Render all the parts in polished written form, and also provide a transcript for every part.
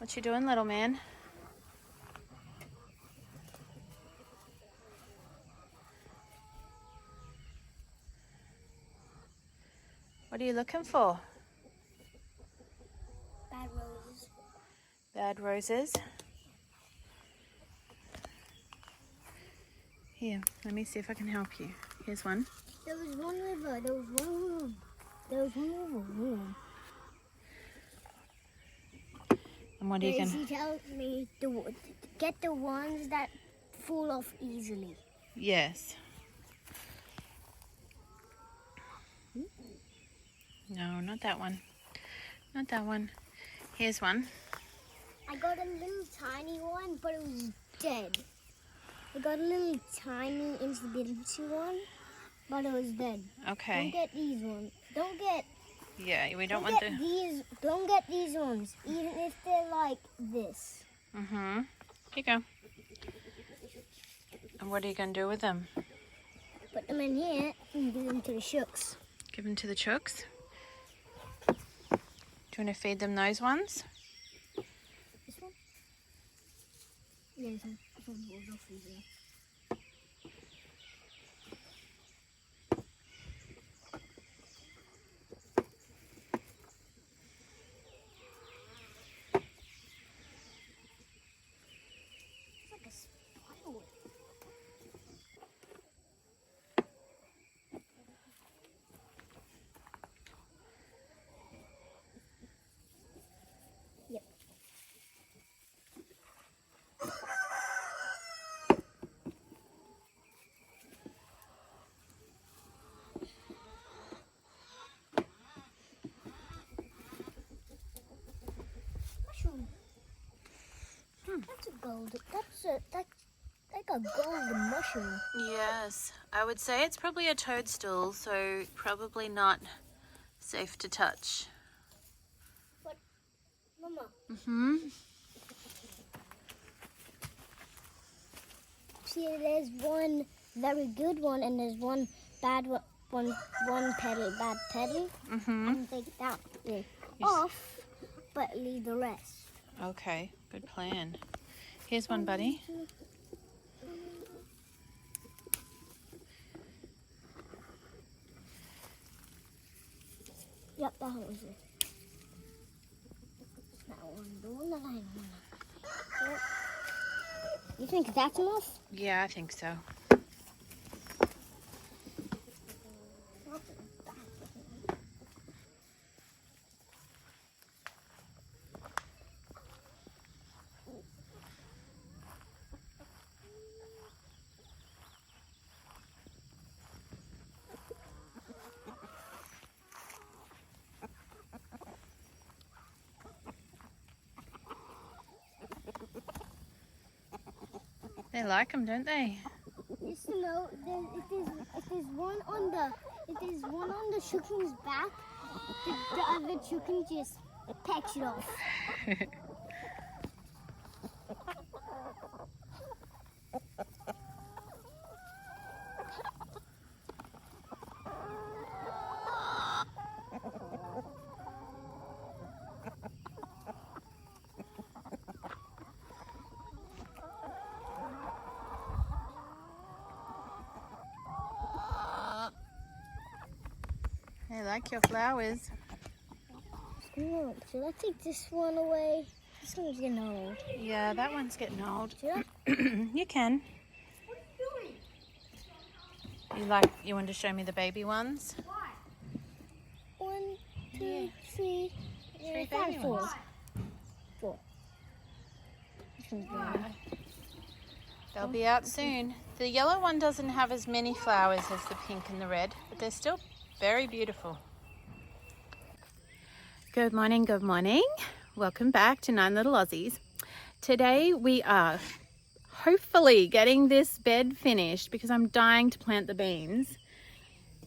What you doing, little man? What are you looking for? Bad roses. Bad roses. Here, let me see if I can help you. Here's one. There was one river. There was one room. There was one room. And what are you He going to... tells me to get the ones that fall off easily. Yes. No, not that one. Not that one. Here's one. I got a little tiny one, but it was dead. I got a little tiny invincible one, but it was dead. Okay. Don't get these ones. Don't get. Yeah, we don't want get the... these. Don't get these ones, even if they're like this. Mm-hmm. Here you go. And what are you going to do with them? Put them in here and give them to the chooks. Give them to the chooks? Do you want to feed them those ones? This one? Yeah, this one. This one goes off easily. It's like a spider web. Yep. Mushroom. That's a gold. That's like a golden mushroom. Yes. I would say it's probably a toadstool, so probably not safe to touch. But, Mama, Mm-hmm. see, there's one very good one and there's one bad one petal, bad petal. Mm-hmm. And take that one off, but leave the rest. Okay, good plan. Here's one, buddy. Yep, that one was it. That one, the one that I want. Yep. You think that's enough? Yeah, I think so. They like them, don't they? Just to know, if there's one on the chicken's back, the other chicken just pecks it off. They like your flowers. Should I take this one away? This one's getting old. Yeah, that one's getting old. Should I? You can. What are you doing? You want to show me the baby ones? Why? 1, 2, Yeah. 3, Three 5, baby 4. ones. 4. This one's going. They'll be out soon. The yellow one doesn't have as many flowers as the pink and the red, but they're still very beautiful. Good morning, good morning. Welcome back to 9 Little Aussies. Today we are hopefully getting this bed finished because I'm dying to plant the beans.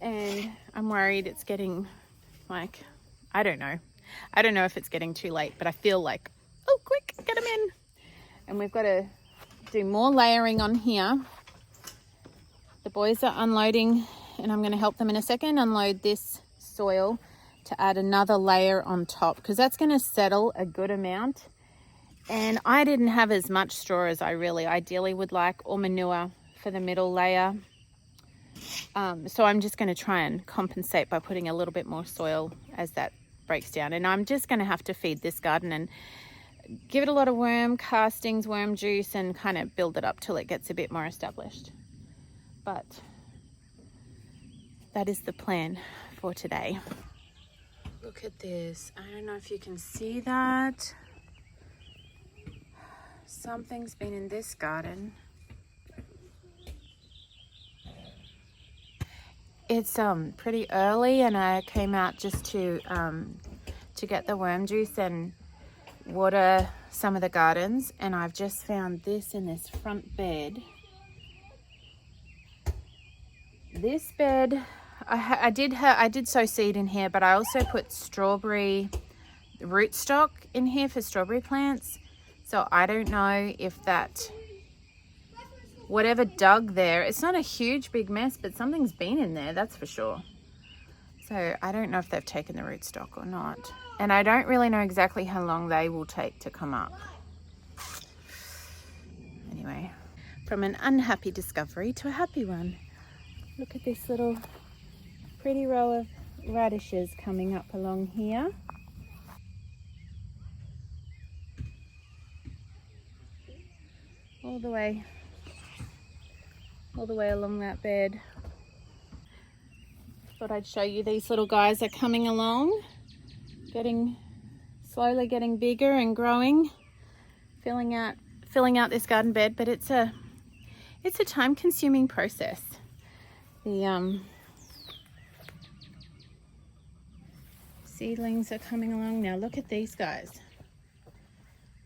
And I'm worried it's getting like, I don't know. I don't know if it's getting too late, but I feel like, oh, quick, get them in. And we've got to do more layering on here. The boys are unloading, and I'm going to help them in a second unload this soil to add another layer on top, because that's going to settle a good amount, And I didn't have as much straw as I really ideally would like, or manure for the middle layer. So I'm just going to try and compensate by putting a little bit more soil as that breaks down. And I'm just going to have to feed this garden and give it a lot of worm castings, worm juice, and kind of build it up till it gets a bit more established. But that is the plan for today. Look at this. I don't know if you can see that. Something's been in this garden. It's pretty early, and I came out just to get the worm juice and water some of the gardens, and I've just found this in this front bed. This bed, I did sow seed in here, but I also put strawberry rootstock in here for strawberry plants. So I don't know if that, whatever dug there, it's not a huge big mess, but something's been in there, that's for sure. So I don't know if they've taken the rootstock or not. And I don't really know exactly how long they will take to come up. Anyway, from an unhappy discovery to a happy one. Look at this little pretty row of radishes coming up along here. All the way along that bed. Thought I'd show you, these little guys are coming along, slowly getting bigger and growing, filling out this garden bed, but it's a time-consuming process. The seedlings are coming along now. Look at these guys.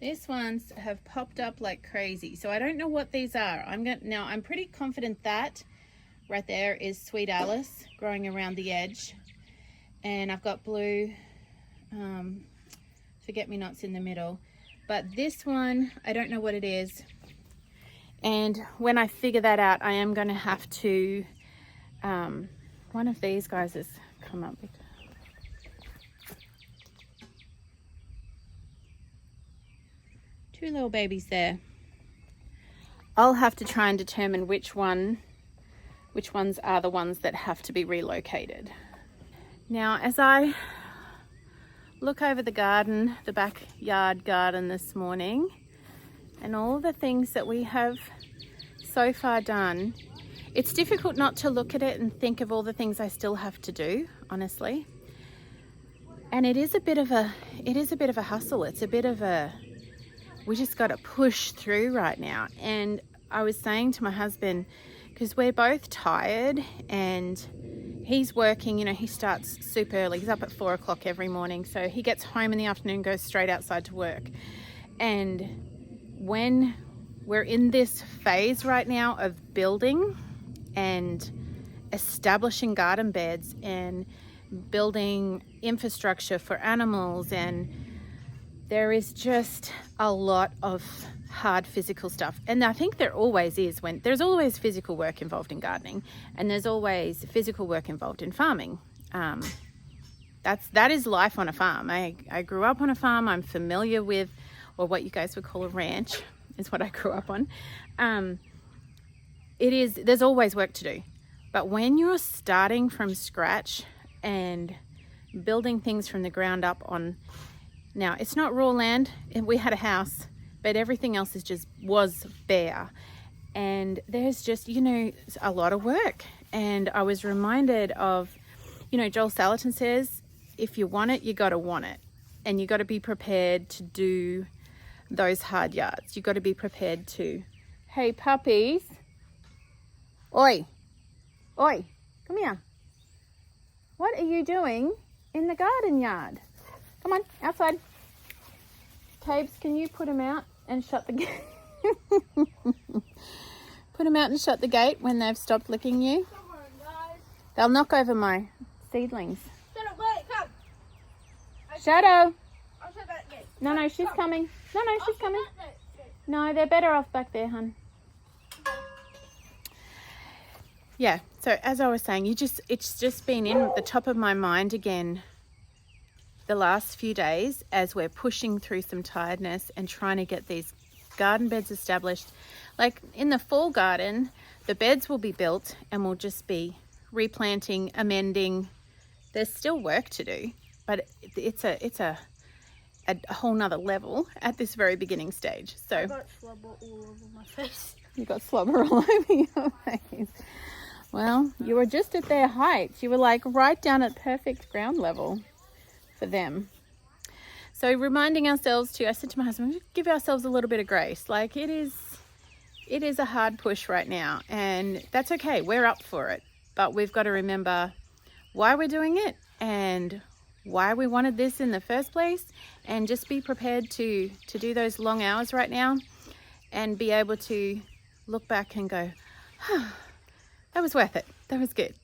These ones have popped up like crazy. So I don't know what these are. I'm pretty confident that right there is Sweet Alice growing around the edge. And I've got blue forget-me-nots in the middle. But this one, I don't know what it is. And when I figure that out, I am going to have to, one of these guys has come up. Two little babies there. I'll have to try and determine which ones are the ones that have to be relocated. Now, as I look over the garden, the backyard garden this morning, and all the things that we have so far done, it's difficult not to look at it and think of all the things I still have to do, honestly. And it is a bit of a hustle. It's a bit of a, we just got to push through right now. And I was saying to my husband, because we're both tired and he's working, he starts super early. He's up at 4 o'clock every morning. So he gets home in the afternoon, goes straight outside to work. And when we're in this phase right now of building and establishing garden beds and building infrastructure for animals, and there is just a lot of hard physical stuff. And I think there always is, when there's always physical work involved in gardening, and there's always physical work involved in farming. That is life on a farm. I grew up on a farm. I'm familiar with, or what you guys would call a ranch is what I grew up on. There's always work to do. But when you're starting from scratch and building things from the ground up on, now it's not raw land, we had a house, but everything else was bare. And there's just, a lot of work. And I was reminded of, Joel Salatin says, if you want it, you got to want it. And you got to be prepared to do those hard yards. You got to be prepared to, hey puppies, oi, come here. What are you doing in the garden yard? Come on, outside. Cabes, can you put them out and shut the gate? Put them out and shut the gate when they've stopped licking you. Come on, guys. They'll knock over my seedlings. Shadow, wait, come. Shadow. I'll shut that gate. No, she's coming. No, she's coming. Shut that gate. No, they're better off back there, hun. Yeah, so as I was saying, it's just been in the top of my mind again the last few days as we're pushing through some tiredness and trying to get these garden beds established. Like in the fall garden, the beds will be built and we'll just be replanting, amending. There's still work to do, but it's a whole nother level at this very beginning stage. So I got slobber all over my face. You got slobber all over your face. Well, you were just at their height. You were like right down at perfect ground level for them. So reminding ourselves to, I said to my husband, give ourselves a little bit of grace. Like it is a hard push right now, and that's okay. We're up for it. But we've got to remember why we're doing it and why we wanted this in the first place, and just be prepared to do those long hours right now and be able to look back and go, oh, that was worth it. That was good.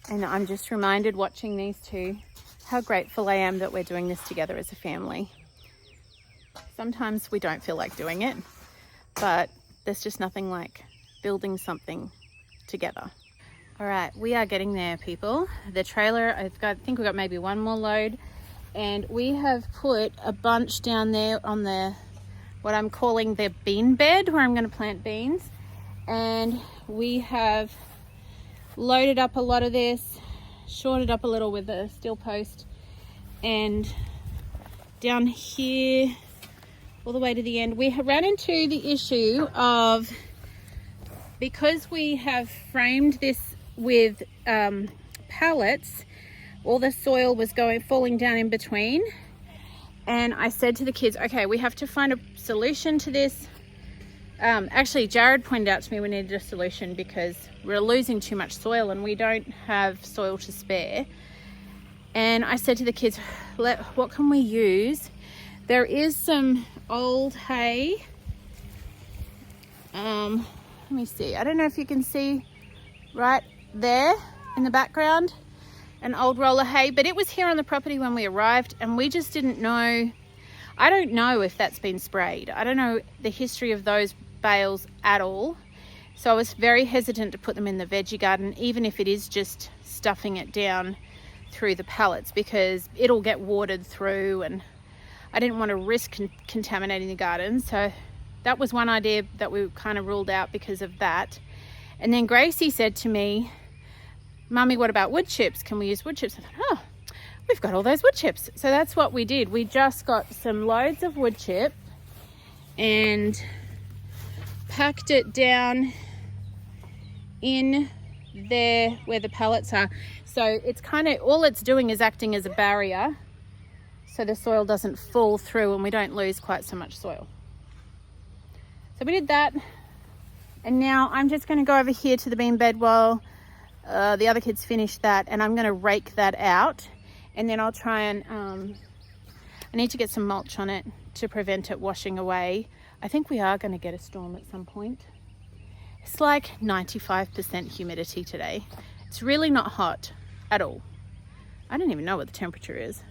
And I'm just reminded watching these two how grateful I am that we're doing this together as a family. Sometimes we don't feel like doing it, but there's just nothing like building something together. All right, we are getting there, people. The trailer, I think we've got maybe one more load, and we have put a bunch down there on the, what I'm calling the bean bed, where I'm going to plant beans. And we have loaded up a lot of this, shorted up a little with a steel post, and down here all the way to the end we have ran into the issue of, because we have framed this with pallets, all the soil was falling down in between. And I said to the kids, okay, we have to find a solution to this. Actually, Jared pointed out to me we needed a solution because we're losing too much soil and we don't have soil to spare. And I said to the kids, what can we use? There is some old hay. Let me see. I don't know if you can see right there in the background, an old roll of hay, but it was here on the property when we arrived and we just didn't know. I don't know if that's been sprayed. I don't know the history of those bales at all. So I was very hesitant to put them in the veggie garden, even if it is just stuffing it down through the pallets, because it'll get watered through and I didn't want to risk contaminating the garden. So that was one idea that we kind of ruled out because of that. And then Gracie said to me, Mummy, what about wood chips? Can we use wood chips? I thought, oh, we've got all those wood chips. So that's what we did. We just got some loads of wood chip and packed it down in there where the pallets are. So it's kind of, all it's doing is acting as a barrier so the soil doesn't fall through and we don't lose quite so much soil. So we did that. And now I'm just going to go over here to the bean bed while the other kids finish that, and I'm going to rake that out, and then I'll try and I need to get some mulch on it to prevent it washing away. I think we are going to get a storm at some point. It's like 95% humidity today. It's really not hot at all. I don't even know what the temperature is,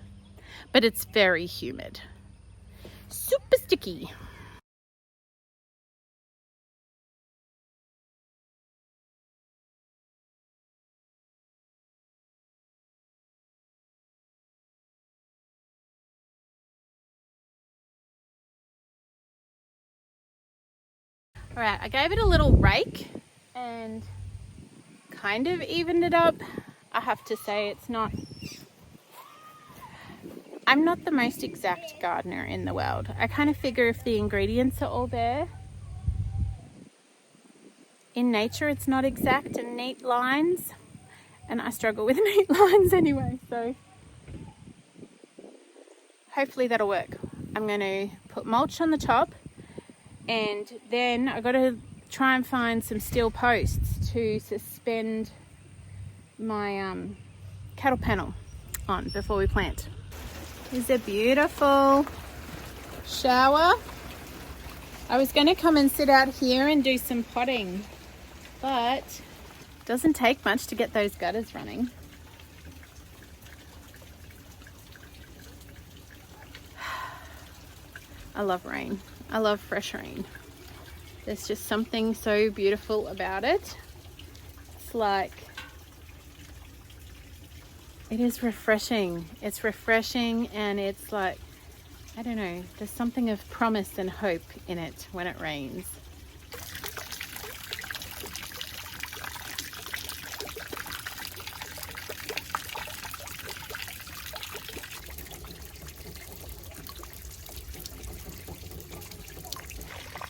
but it's very humid. Super sticky. All right, I gave it a little rake and kind of evened it up. I have to say I'm not the most exact gardener in the world. I kind of figure if the ingredients are all there, in nature it's not exact and neat lines, and I struggle with neat lines anyway, so hopefully that'll work. I'm going to put mulch on the top, and then I've got to try and find some steel posts to suspend my cattle panel on before we plant. Here's a beautiful shower. I was going to come and sit out here and do some potting, but it doesn't take much to get those gutters running. I love rain. I love fresh rain. There's just something so beautiful about it. It's like, it is refreshing. It's refreshing, and it's like, I don't know, there's something of promise and hope in it when it rains.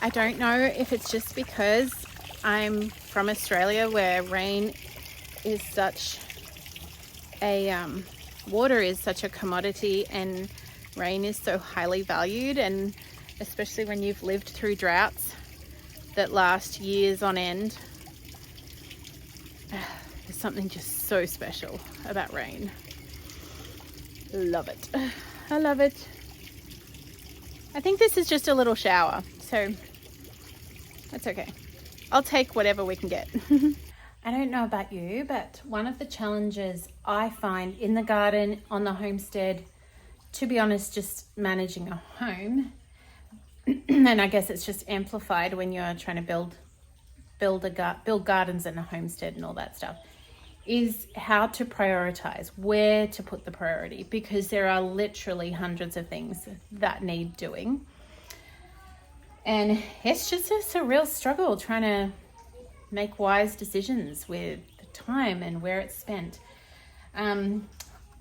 I don't know if it's just because I'm from Australia, where rain is such a, water is such a commodity, and rain is so highly valued, and especially when you've lived through droughts that last years on end. There's something just so special about rain. Love it. I love it. I think this is just a little shower, so that's okay. I'll take whatever we can get. I don't know about you, but one of the challenges I find in the garden, on the homestead, to be honest, just managing a home, and I guess it's just amplified when you're trying to build gardens and a homestead and all that stuff, is how to prioritize, where to put the priority, because there are literally hundreds of things that need doing. And it's a real struggle trying to make wise decisions with the time and where it's spent.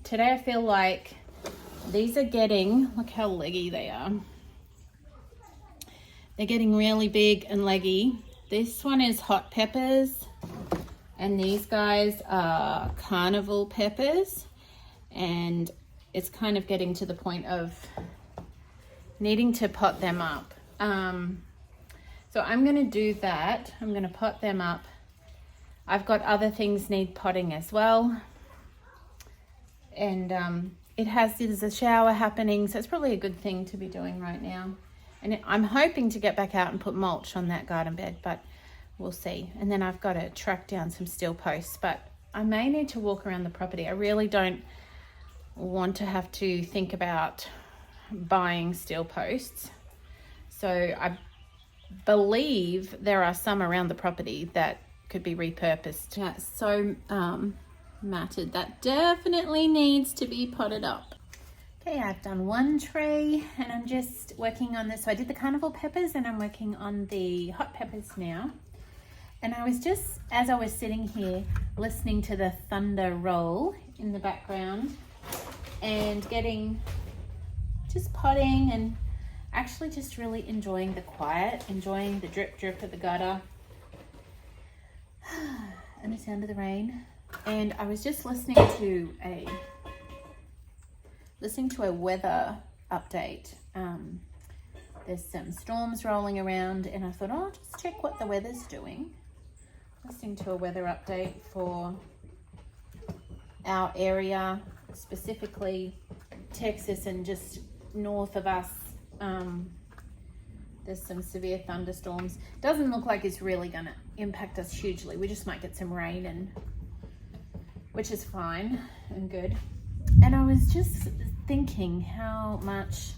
Today I feel like these are getting, look how leggy they are. They're getting really big and leggy. This one is hot peppers, and these guys are carnival peppers, and it's kind of getting to the point of needing to pot them up. So I'm going to do that. I'm going to pot them up. I've got other things need potting as well. And there's a shower happening, so it's probably a good thing to be doing right now. And I'm hoping to get back out and put mulch on that garden bed, but we'll see. And then I've got to track down some steel posts, but I may need to walk around the property. I really don't want to have to think about buying steel posts. So I believe there are some around the property that could be repurposed. Yeah, it's so matted. That definitely needs to be potted up. Okay, I've done one tray, and I'm just working on this. So I did the carnival peppers, and I'm working on the hot peppers now. And I was just, as I was sitting here, listening to the thunder roll in the background and just potting, and actually just really enjoying the quiet, enjoying the drip drip of the gutter and the sound of the rain. And I was just listening to a weather update. There's some storms rolling around, and I thought, I'll just check what the weather's doing. Listening to a weather update for our area, specifically Texas and just north of us. There's some severe thunderstorms. Doesn't look like it's really gonna impact us hugely. We just might get some rain, and which is fine and good. And I was just thinking how much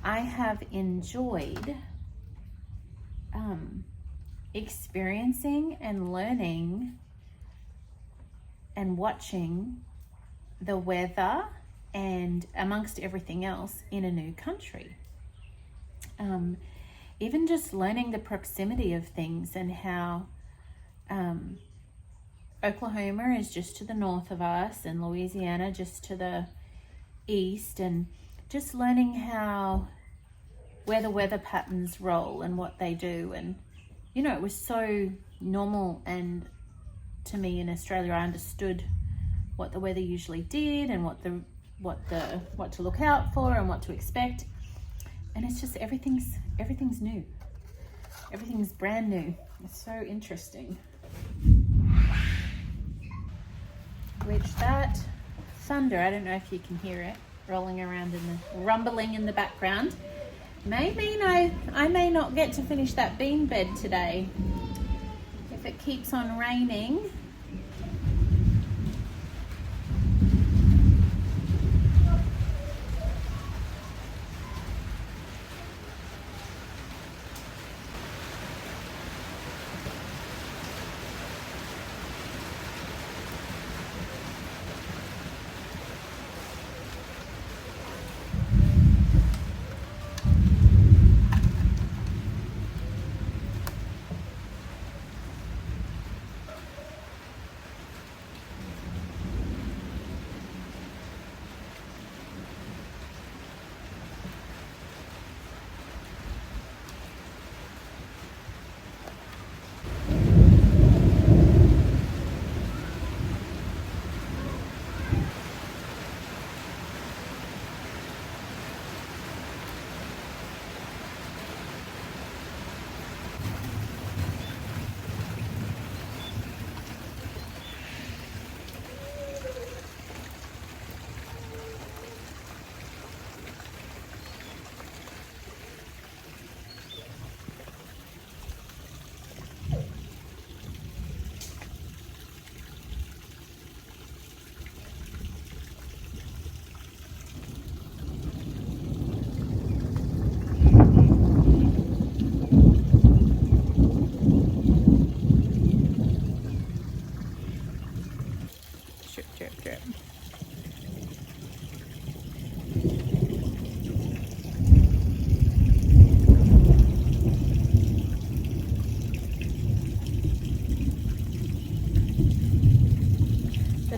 I have enjoyed experiencing and learning and watching the weather, and amongst everything else, in a new country. Even just learning the proximity of things, and how Oklahoma is just to the north of us, and Louisiana just to the east, and just learning where the weather patterns roll and what they do. And it was so normal, and to me in Australia, I understood what the weather usually did, and what to look out for and what to expect. And it's just everything's new. Everything's brand new. It's so interesting. Which that thunder, I don't know if you can hear it rolling around rumbling in the background, may mean I may not get to finish that bean bed today if it keeps on raining.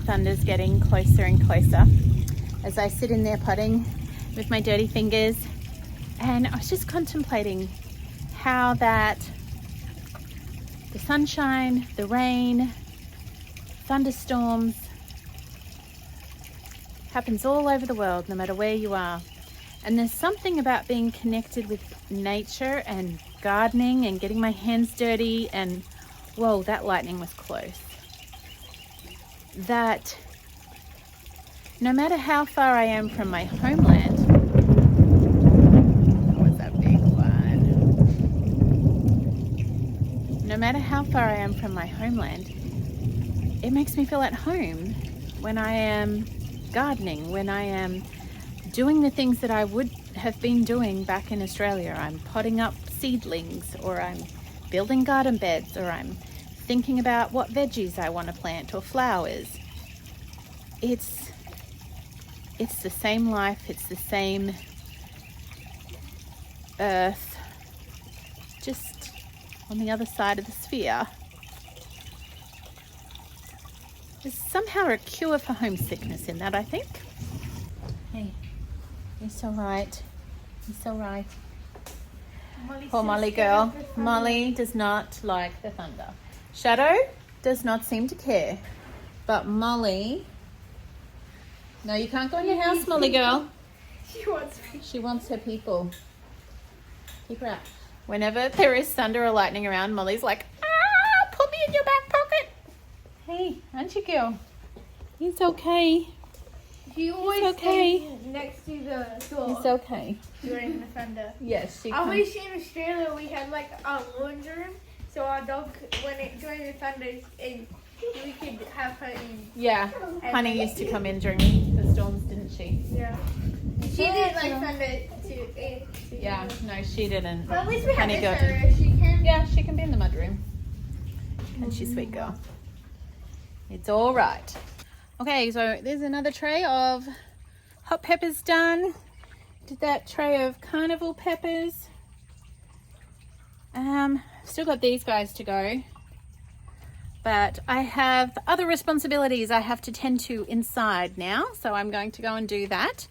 thunder's getting closer and closer as I sit in there potting with my dirty fingers. And I was just contemplating how that the sunshine, the rain, thunderstorms happens all over the world, no matter where you are. And there's something about being connected with nature and gardening and getting my hands dirty, and whoa, that lightning was close. That no matter how far I am from my homeland, what was that big one? No matter how far I am from my homeland, it makes me feel at home when I am gardening, when I am doing the things that I would have been doing back in Australia. I'm potting up seedlings, or I'm building garden beds, or I'm thinking about what veggies I want to plant or flowers. It's the same life, it's the same earth, just on the other side of the sphere. There's somehow a cure for homesickness in that, I think. Hey, you're so right. You're so right. Poor Molly girl. Molly does not like the thunder. Shadow does not seem to care. But Molly... No, you can't go in your house, Molly girl. She wants her people. Keep her out. Whenever there is thunder or lightning around, Molly's like, ah, put me in your back pocket. Hey, aren't you, girl? It's okay. She always okay. stays next to the door It's okay. during the thunder. Yes, she I can. wish in Australia we had like a laundry room, so our dog, during the thunder, we could have her in. Yeah, Honey used to come in during the storms, didn't she? Yeah. She did like thunder too. Yeah, no, she didn't. But at least we have Honey this got- area. She can. Yeah, she can be in the mudroom. And she's a sweet girl. It's all right. Okay, so there's another tray of hot peppers done. Did that tray of carnival peppers. Still got these guys to go. But I have other responsibilities I have to tend to inside now, so I'm going to go and do that.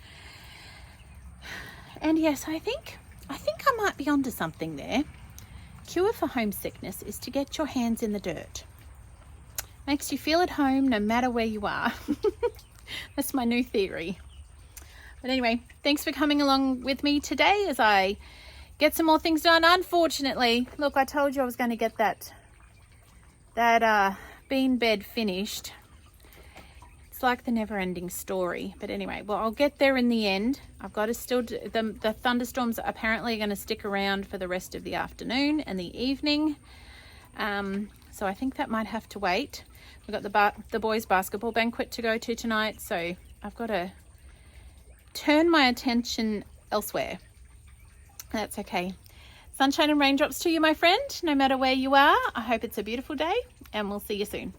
And yes, I think I might be onto something there. Cure for homesickness is to get your hands in the dirt. Makes you feel at home no matter where you are. That's my new theory. But anyway, thanks for coming along with me today as I get some more things done. Unfortunately, look, I told you I was going to get that bean bed finished. It's like the never-ending story. But anyway, well, I'll get there in the end. I've got to still do, the thunderstorms are apparently going to stick around for the rest of the afternoon and the evening. So I think that might have to wait. We've got the boys' basketball banquet to go to tonight, so I've got to turn my attention elsewhere. That's okay. Sunshine and raindrops to you, my friend, no matter where you are. I hope it's a beautiful day, and we'll see you soon.